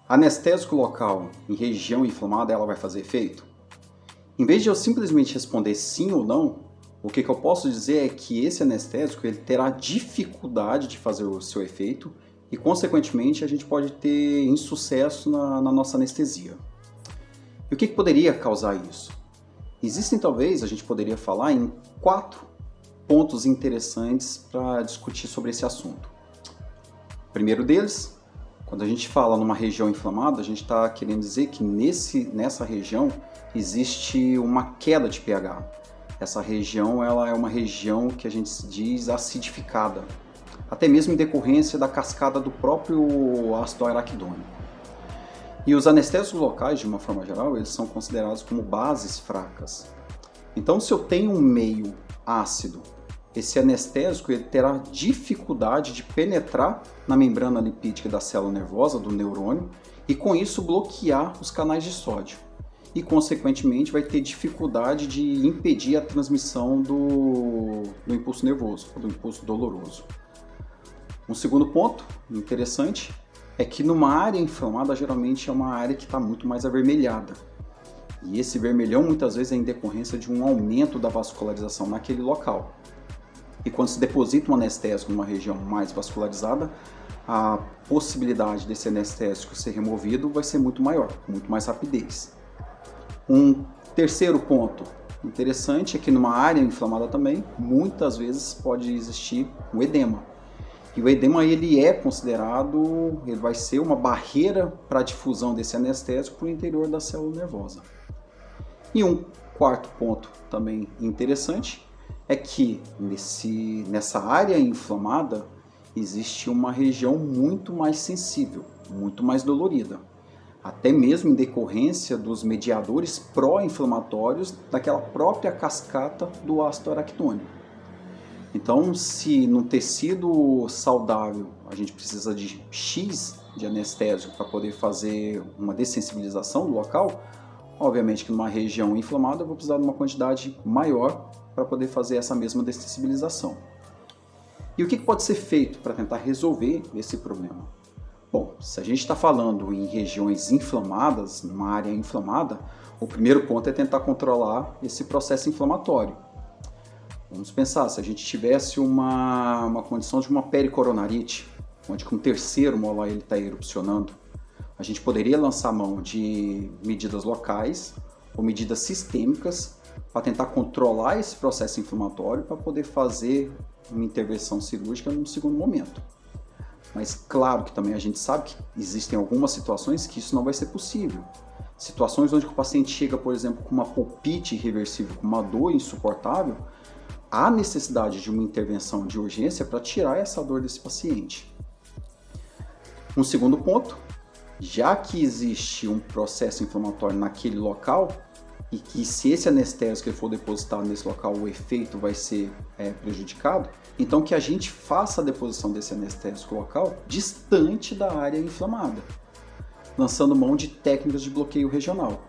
Anestésico local em região inflamada, ela vai fazer efeito? Em vez de eu simplesmente responder sim ou não, o que eu posso dizer é que esse anestésico ele terá dificuldade de fazer o seu efeito e, consequentemente, a gente pode ter insucesso na nossa anestesia. E o que poderia causar isso? Existem, talvez, a gente poderia falar em 4 pontos interessantes para discutir sobre esse assunto. O primeiro deles, quando a gente fala numa região inflamada, a gente está querendo dizer que nessa região existe uma queda de pH. Essa região ela é uma região que a gente diz acidificada, até mesmo em decorrência da cascada do próprio ácido araquidônico. E os anestésicos locais, de uma forma geral, eles são considerados como bases fracas. Então, se eu tenho um meio ácido, esse anestésico ele terá dificuldade de penetrar na membrana lipídica da célula nervosa, do neurônio, e com isso bloquear os canais de sódio. E, consequentemente, vai ter dificuldade de impedir a transmissão do impulso nervoso, do impulso doloroso. Um segundo ponto interessante é que numa área inflamada, geralmente é uma área que está muito mais avermelhada. E esse vermelhão, muitas vezes, é em decorrência de um aumento da vascularização naquele local. E quando se deposita um anestésico numa região mais vascularizada, a possibilidade desse anestésico ser removido vai ser muito maior, com muito mais rapidez. Um terceiro ponto interessante é que numa área inflamada também, muitas vezes pode existir um edema. E o edema ele é considerado, ele vai ser uma barreira para a difusão desse anestésico para o interior da célula nervosa. E um quarto ponto também interessante é que nessa área inflamada existe uma região muito mais sensível, muito mais dolorida, até mesmo em decorrência dos mediadores pró-inflamatórios daquela própria cascata do ácido araquidônico. Então, se num tecido saudável a gente precisa de X de anestésico para poder fazer uma dessensibilização do local, obviamente que numa região inflamada eu vou precisar de uma quantidade maior para poder fazer essa mesma dessensibilização. E o que pode ser feito para tentar resolver esse problema? Bom, se a gente está falando em regiões inflamadas, numa área inflamada, o primeiro ponto é tentar controlar esse processo inflamatório. Vamos pensar, se a gente tivesse uma condição de uma pericoronarite, onde com o terceiro molar ele está erupcionando, a gente poderia lançar mão de medidas locais ou medidas sistêmicas para tentar controlar esse processo inflamatório para poder fazer uma intervenção cirúrgica num segundo momento. Mas claro que também a gente sabe que existem algumas situações que isso não vai ser possível. Situações onde o paciente chega, por exemplo, com uma pulpite irreversível, com uma dor insuportável, há necessidade de uma intervenção de urgência para tirar essa dor desse paciente. Um segundo ponto, já que existe um processo inflamatório naquele local, e que se esse anestésico for depositado nesse local, o efeito vai ser prejudicado, então que a gente faça a deposição desse anestésico local distante da área inflamada, lançando mão de técnicas de bloqueio regional.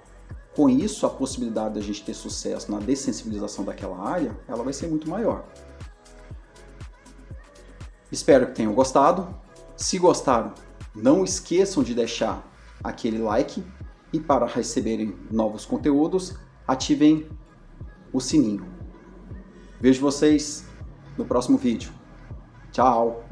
Com isso, a possibilidade de a gente ter sucesso na dessensibilização daquela área, ela vai ser muito maior. Espero que tenham gostado. Se gostaram, não esqueçam de deixar aquele like. E para receberem novos conteúdos, ativem o sininho. Vejo vocês no próximo vídeo. Tchau!